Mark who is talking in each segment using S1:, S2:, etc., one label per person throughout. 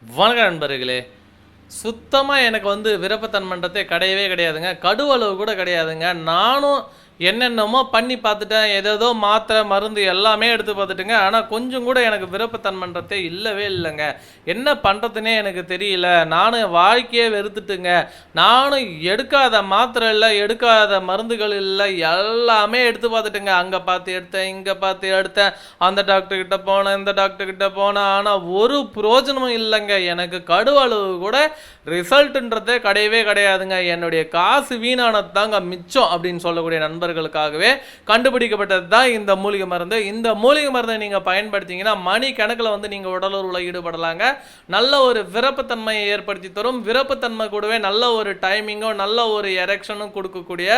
S1: வணக்கம் நண்பர்களே. சுத்தமாக எனக்கு விருப்பத்தன்மைன்றதே கிடையவே கிடையாதுங்க. கடுவளவு கூட கிடையாதுங்க. நானும் என்னென்னமோ பண்ணி பார்த்துட்டேன். ஏதேதோ மாத்திரை மருந்து எல்லாமே எடுத்து பார்த்துட்டுங்க. ஆனால் கொஞ்சம் கூட எனக்கு விருப்பத்தன்மைன்றதே இல்லவே இல்லைங்க. என்ன பண்ணுறதுனே எனக்கு தெரியல. நானும் வாழ்க்கையே வெறுத்துட்டுங்க. நானும் எடுக்காத மாத்திரை இல்லை, எடுக்காத மருந்துகள் இல்லை, எல்லாமே எடுத்து பார்த்துட்டுங்க. அங்கே பார்த்து எடுத்தேன், இங்கே பார்த்து எடுத்தேன், அந்த டாக்டர்கிட்ட போனேன், இந்த டாக்டர்கிட்ட போனேன். ஆனால் ஒரு பிரயோஜனமும் இல்லைங்க. எனக்கு கடுவளவு கூட ரிசல்ட்டுன்றதே கிடையவே கிடையாதுங்க. என்னுடைய காசு வீணானது தாங்க மிச்சம் அப்படின்னு சொல்லக்கூடிய நண்பர்களுக்காகவே கண்டுபிடிக்கப்பட்டது தான் இந்த மூலிகை மருந்து. இந்த மூலிகை மருந்தை நீங்கள் பயன்படுத்திங்கன்னா மணி கணக்கில் நீங்கள் உடலுறவில் ஈடுபடலாங்க. நல்ல ஒரு விருப்பத்தன்மையை ஏற்படுத்தி தரும். விருப்பத்தன்மை கூடவே நல்ல ஒரு டைமிங்கும் நல்ல ஒரு எரெக்ஷனும் கொடுக்கக்கூடிய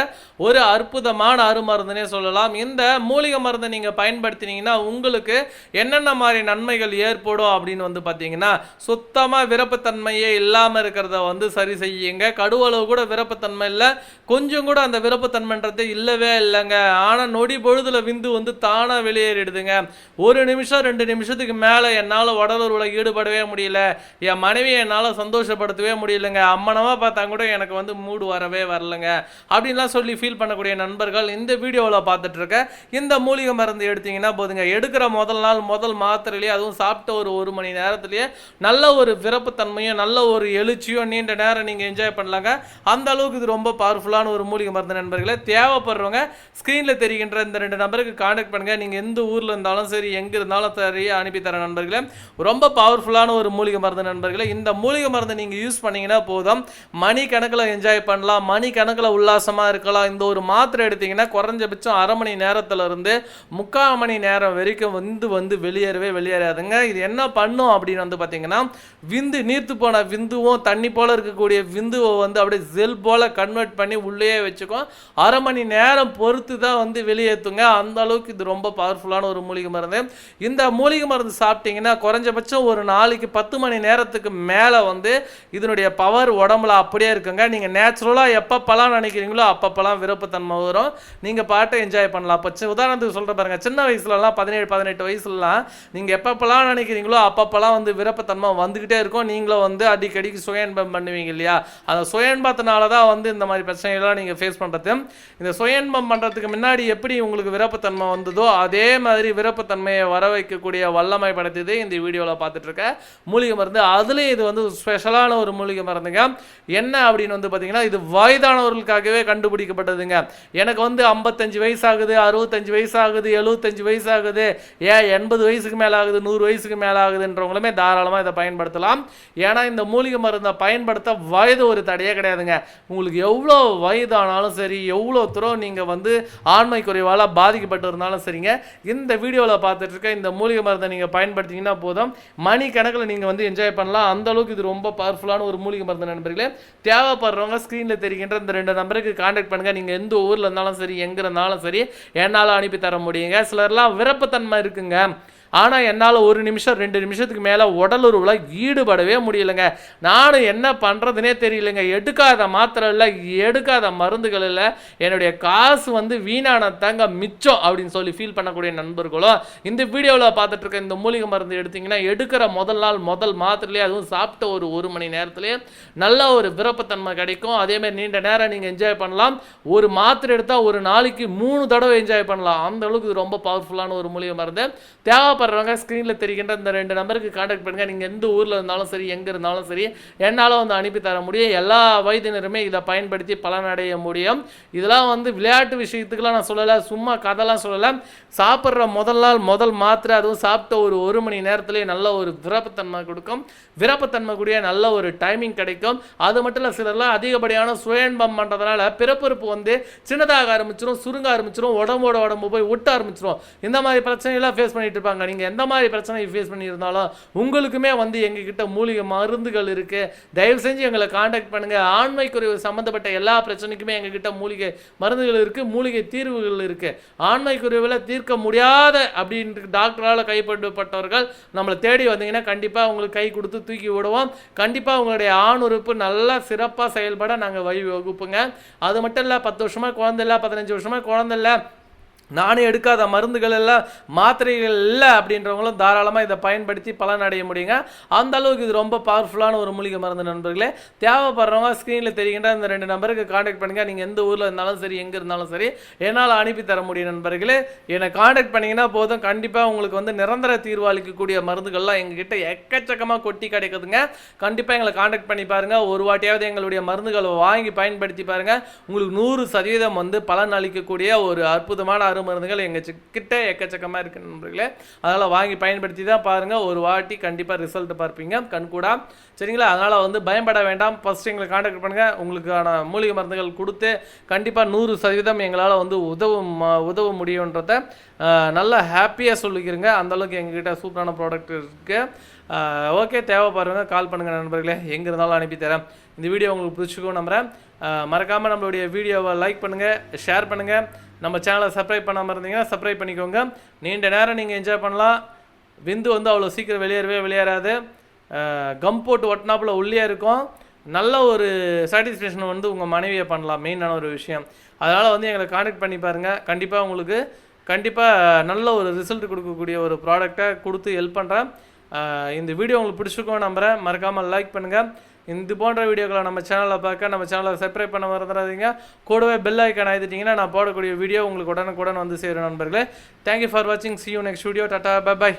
S1: ஒரு அற்புதமான அருமருந்துனே சொல்லலாம். இந்த மூலிகை மருந்தை நீங்கள் பயன்படுத்தினீங்கன்னா உங்களுக்கு என்னென்ன மாதிரி நன்மைகள் ஏற்படும் அப்படின்னு பார்த்தீங்கன்னா, சுத்தமாக விருப்பத்தன்மையே இல்லாமல் இருக்கிறத சரி செய்யுங்க. கடுவளவு கூட விருப்பத்தன்மை இல்லை, கொஞ்சம் கூட அந்த விருப்பத்தன்மைன்றது இல்லவே இல்லைங்க. ஆனால் நொடி பொழுதுல விந்து தானா வெளியேறிடுதுங்க. ஒரு நிமிஷம் 2 நிமிஷத்துக்கு மேலே என்னால் உடலுறவில் ஈடுபடவே முடியல. என் மனைவியை என்னால் சந்தோஷப்படுத்தவே முடியலைங்க. அம்மனமாக பார்த்தா கூட எனக்கு மூடு வரவே வரலைங்க அப்படின்லாம் சொல்லி ஃபீல் பண்ணக்கூடிய நண்பர்கள் இந்த வீடியோவில் பார்த்துட்டு இருக்க இந்த மூலிகை மருந்து எடுத்தீங்கன்னா போதுங்க. எடுக்கிற முதல் நாள் முதல் மாத்திரையிலேயே, அதுவும் சாப்பிட்ட ஒரு மணி நேரத்திலேயே நல்ல ஒரு விருப்பத்தன்மையும் நல்ல ஒரு எழுச்சியும் நீண்ட நேரம் நீங்கள் என்ஜாய் பண்ணலாங்க. அந்த அளவுக்கு இது ரொம்ப பவர்ஃபுல்லான ஒரு மூலிகை மருந்து நண்பர்களே. தேவைப்படுறவங்க ஸ்க்ரீனில் தெரிகின்ற இந்த 2 நம்பருக்கு கான்டாக்ட் பண்ணுங்கள். நீங்கள் எந்த ஊரில் இருந்தாலும் சரி, எங்கே இருந்தாலும் சரி அனுப்பித்தர நண்பர்களே. ரொம்ப பவர்ஃபுல்லான ஒரு மூலிகை மருந்து நண்பர்களே. இந்த மூலிகை மருந்து நீங்கள் யூஸ் பண்ணிங்கன்னா போதும், மணி கணக்கில் என்ஜாய் பண்ணலாம், மணி கணக்கில் உல்லாசமாக இருக்கலாம். இந்த ஒரு மாத்திரை எடுத்தீங்கன்னா குறைஞ்சபட்சம் அரை மணி நேரத்திலிருந்து 3/4 மணி நேரம் வரைக்கும் வெளியேறவே வெளியேறாதுங்க. இது என்ன பண்ணும் அப்படின்னு பார்த்தீங்கன்னா, விந்து நீர்த்து போன விந்துவும் தண்ணி போல இருக்கக்கூடிய விந்துவை அப்படியே ஜெல் போல கன்வெர்ட் பண்ணி உள்ளே வச்சுக்கும். அரை மணி நேரம் பொறுத்து தான் வெளியேற்றுங்க. அந்த அளவுக்கு இது ரொம்ப பவர்ஃபுல்லான ஒரு மூலிகை மருந்து. இந்த மூலிகை மருந்து சாப்பிட்டீங்கன்னா குறைஞ்சபட்சம் ஒரு நாளைக்கு 10 மணி நேரத்துக்கு மேலே இதனுடைய பவர் உடம்புல அப்படியே இருக்குங்க. நீங்கள் நேச்சுரலாக எப்பப்பெல்லாம் நினைக்கிறீங்களோ அப்பப்பெல்லாம் விருப்பத்தன்மை வரும். நீங்கள் பாட்டை என்ஜாய் பண்ணலாம். இப்போ உதாரணத்துக்கு சொல்கிற பாருங்க, சின்ன வயசுலலாம் 17-18 வயசுலலாம் நீங்கள் எப்பப்பெல்லாம் நினைக்கிறீங்களோ அப்பப்பெல்லாம் விருப்பத்தன்மை வந்துக்கிட்டே இருக்கும். நீங்களும் அடிக்கடிக்கு சுயன்பம் பண்ணுவீங்க இல்லையா? அந்த சுயன்பத்தினால தான் இந்த மாதிரி பிரச்சனைகள்லாம் நீங்கள் ஃபேஸ் பண்ணுறது. இந்த சுயன்பம் பண்ணுறதுக்கு முன்னாடி எப்படி உங்களுக்கு விருப்பத்தன்மை வந்ததோ அதே மாதிரி விருப்பத்தன்மையை வர வைக்கக்கூடிய வல்லமை படைத்தது இந்த வீடியோவில் பார்த்துட்டு இருக்க மூலிகை மருந்து. அதுலேயும் இது ஸ்பெஷலான ஒரு மூலிகை மருந்துங்க. என்ன அப்படின்னு பார்த்தீங்கன்னா, இது வயதானவர்களுக்காகவே கண்டுபிடிக்கப்பட்டதுங்க. எனக்கு 55 வயசு ஆகுது, 65 வயசு ஆகுது, 75 வயசு ஆகுது, 80 வயசுக்கு மேலே ஆகுது, 100 வயசுக்கு மேலே ஆகுதுன்றவங்களுமே தாராளமாக இதை பயன்படுத்தலாம். ஏன்னா இந்த மூலிகை மருந்தை பயன்படுத்த வயது ஒரு தடையே கிடையாதுங்க. உங்களுக்கு எவ்வளோ வயதானாலும் சரி, எவ்வளோ தூரம் நீங்கள் ஆண்மை குறைவால் பாதிக்கப்பட்டு இருந்தாலும் சரிங்க, இந்த வீடியோவில் பார்த்துட்டு இருக்க இந்த மூலிகை மருந்தை நீங்கள் பயன்படுத்திங்கன்னா போதும், மணி கணக்கில் நீங்கள் என்ஜாய் பண்ணலாம். அந்த அளவுக்கு இது ரொம்ப பவர்ஃபுல்லான ஒரு மூலிகை மருந்து நண்பர்களே. தேவைப்படுறவங்க ஸ்க்ரீனில் தெரிகின்ற இந்த 2 நம்பருக்கு கான்டாக்ட் பண்ணுங்கள். நீங்கள் எந்த ஊரில் இருந்தாலும் சரி, எங்கே இருந்தாலும் சரி, என்னால் அனுப்பி தர முடியுங்க. சிலர்லாம் விருப்பத்தன்மை இருக்குங்க, ஆனால் என்னால் 1 நிமிஷம் 2 நிமிஷத்துக்கு மேலே உடலுறவில் ஈடுபடவே முடியலைங்க. நானும் என்ன பண்ணுறதுனே தெரியலைங்க. எடுக்காத மாத்திரை இல்லை, எடுக்காத மருந்துகள் இல்லை, என்னுடைய காசு வீணானதாங்க மிச்சம் அப்படின்னு சொல்லி ஃபீல் பண்ணக்கூடிய நண்பர்களும் இந்த வீடியோவில் பார்த்துட்டு இருக்க இந்த மூலிகை மருந்து எடுத்திங்கன்னா, எடுக்கிற முதல் நாள் முதல் மாத்திரையிலே, அதுவும் சாப்பிட்ட ஒரு மணி நேரத்துலேயே நல்ல ஒரு விருப்பத்தன்மை கிடைக்கும். அதேமாதிரி நீண்ட நேரம் நீங்கள் என்ஜாய் பண்ணலாம். ஒரு மாத்திரை எடுத்தால் ஒரு நாளைக்கு 3 தடவை என்ஜாய் பண்ணலாம். அந்த அளவுக்கு இது ரொம்ப பவர்ஃபுல்லான ஒரு மூலிகை மருந்து. தேவைப்படுறவங்க ஸ்க்ரீனில் தெரிகின்ற இந்த 2 நம்பருக்கு கான்டாக்ட் பண்ணுங்கள். நீங்கள் எந்த ஊரில் இருந்தாலும் சரி, எங்கே இருந்தாலும் சரி, என்னால் அனுப்பி தர முடியும். எல்லா வயதினருமே இதை பயன்படுத்தி பலனடைய முடியும். இதெல்லாம் விளையாட்டு விஷயத்துக்கெல்லாம் நான் சொல்லலை, சும்மா கதைலாம் சொல்லலை. சாப்பிட்ற முதல் நாள் முதல் மாத்திரை, அதுவும் சாப்பிட்ட ஒரு மணி நேரத்துலேயே நல்ல ஒரு விருப்பத்தன்மை கொடுக்கும். விருப்பத்தன்மை கூடிய நல்ல ஒரு டைமிங் கிடைக்கும். அது மட்டும் இல்லை, சிலர்லாம் அதிகப்படியான சுயன்பம் பண்ணுறதுனால பிறப்புறுப்பு சின்னதாக ஆரம்பிச்சிடும், சுருங்க ஆரம்பிச்சிடும், உடம்பு போய் ஒட்ட ஆரம்பிச்சிடும். இந்த மாதிரி பிரச்சனைலாம் ஃபேஸ் பண்ணிட்டு இருப்பாங்க. நீங்கள் எந்த மாதிரி பிரச்சனை ஃபேஸ் பண்ணியிருந்தாலும் உங்களுக்குமே எங்ககிட்ட மூலிகை மருந்துகள் இருக்குது. தயவு செஞ்சு எங்களை கான்டாக்ட் பண்ணுங்கள். ஆண்மை குறைவு சம்மந்தப்பட்ட எல்லா பிரச்சனைக்குமே எங்ககிட்ட மூலிகை மருந்துகள் இருக்குது, மூலிகை தீர்வுகள் இருக்குது. ஆண்மை குறைவில் தீர்க்க முடியாத அப்படின்ட்டு டாக்டரால் கைப்பற்றப்பட்டவர்கள் நம்மளை தேடி வந்தீங்கன்னா கண்டிப்பாக உங்களுக்கு கை கொடுத்து தூக்கி விடுவோம். கண்டிப்பாக உங்களுடைய ஆண் உறுப்பு நல்லா சிறப்பாக செயல்பட நாங்கள் வழி வகுப்புங்க. அது மட்டும் இல்லை, 10 வருஷமாக குழந்தை இல்லை, 15 வருஷமாக குழந்தை இல்லை, நானே எடுக்காத மருந்துகள் எல்லாம் மாத்திரைகள் இல்லை அப்படின்றவங்களும் தாராளமாக இதை பயன்படுத்தி பலன் அடைய முடியுங்க. அந்த அளவுக்கு இது ரொம்ப பவர்ஃபுல்லான ஒரு மூலிகை மருந்து நண்பர்களே. தேவைப்படுறவங்க ஸ்க்ரீனில் தெரிகின்ற இந்த 2 நம்பருக்கு காண்டாக்ட் பண்ணுங்கள். நீங்கள் எந்த ஊரில் இருந்தாலும் சரி, எங்கே இருந்தாலும் சரி, என்னால் அனுப்பி தர முடியும் நண்பர்களே. என்னை காண்டாக்ட் பண்ணிங்கன்னா போதும், கண்டிப்பாக உங்களுக்கு வந்து நிரந்தர தீர்வு அளிக்கக்கூடிய மருந்துகள்லாம் எங்ககிட்ட எக்கச்சக்கமாக கொட்டி கிடைக்குதுங்க. கண்டிப்பாக எங்களை காண்டாக்ட் பண்ணி பாருங்கள். ஒரு வாட்டியாவது எங்களுடைய மருந்துகளை வாங்கி பயன்படுத்தி பாருங்கள். உங்களுக்கு 100% வந்து பலன் அளிக்கக்கூடிய ஒரு அற்புதமான மருந்துகள் எங்க கிட்ட எக்கச்சக்கமா இருக்கு நண்பர்களே. அதனால வாங்கி பயன்படுத்தி தான் பாருங்க. ஒரு வாட்டி கண்டிப்பா ரிசல்ட் பார்ப்பீங்க கண்கூடா. சரிங்களா? அதனால வந்து பயப்பட வேண்டாம். ஃபர்ஸ்ட் எங்களை காண்டாக்ட் பண்ணுங்க. உங்களுக்கான மூலிகை மருந்துகள் கொடுத்து கண்டிப்பா 100% எங்களால் வந்து உதவ முடியுன்றத நல்லா ஹாப்பியாக சொல்லிக்கிறங்க. அந்த அளவுக்கு எங்ககிட்ட சூப்பரான ப்ராடக்ட் இருக்கு. ஓகே, தேவைப்படுறவங்க கால் பண்ணுங்க நண்பர்களே. எங்கே இருந்தாலும் அனுப்பி தரேன். இந்த வீடியோ உங்களுக்கு பிடிச்சிக்கும் நம்புறேன். மறக்காமல் நம்மளுடைய வீடியோவை லைக் பண்ணுங்கள், ஷேர் பண்ணுங்கள். நம்ம சேனலை சப்ஸ்கிரைப் பண்ணாமல் இருந்தீங்கன்னா சப்ஸ்கிரைப் பண்ணிக்கோங்க. நீண்ட நேரம் நீங்கள் என்ஜாய் பண்ணலாம். விந்து வந்து அவ்வளோ சீக்கிரம் வெளியேறாது. கம் போட்டு ஒட்டினாப்புல உள்ளே இருக்கும். நல்ல ஒரு சாட்டிஸ்ஃபேக்ஷன் வந்து உங்கள் மனைவியை பண்ணலாம், மெயினான ஒரு விஷயம். அதனால் வந்து எங்களை காண்டாக்ட் பண்ணி பாருங்கள். கண்டிப்பாக உங்களுக்கு நல்ல ஒரு ரிசல்ட் கொடுக்கக்கூடிய ஒரு ப்ராடக்டை கொடுத்து ஹெல்ப் பண்ணுறேன். இந்த வீடியோ உங்களுக்கு பிடிச்சிருக்கோம் நம்புகிறேன். மறக்காமல் லைக் பண்ணுங்கள். இது போன்ற வீடியோக்களை நம்ம சேனலில் பார்க்க நம்ம சேனலை சப்ஸ்கிரைப் பண்ண மறந்துடாதீங்க. கூடவே பெல் ஐக்கான் அழுத்திட்டிங்கன்னா நான் போடக்கூடிய வீடியோ உங்களுக்கு உடனுக்குடன் வந்து சேரும் நண்பர்களே. தேங்க்யூ ஃபார் வாட்சிங். see you next video. டாடா, பை பை.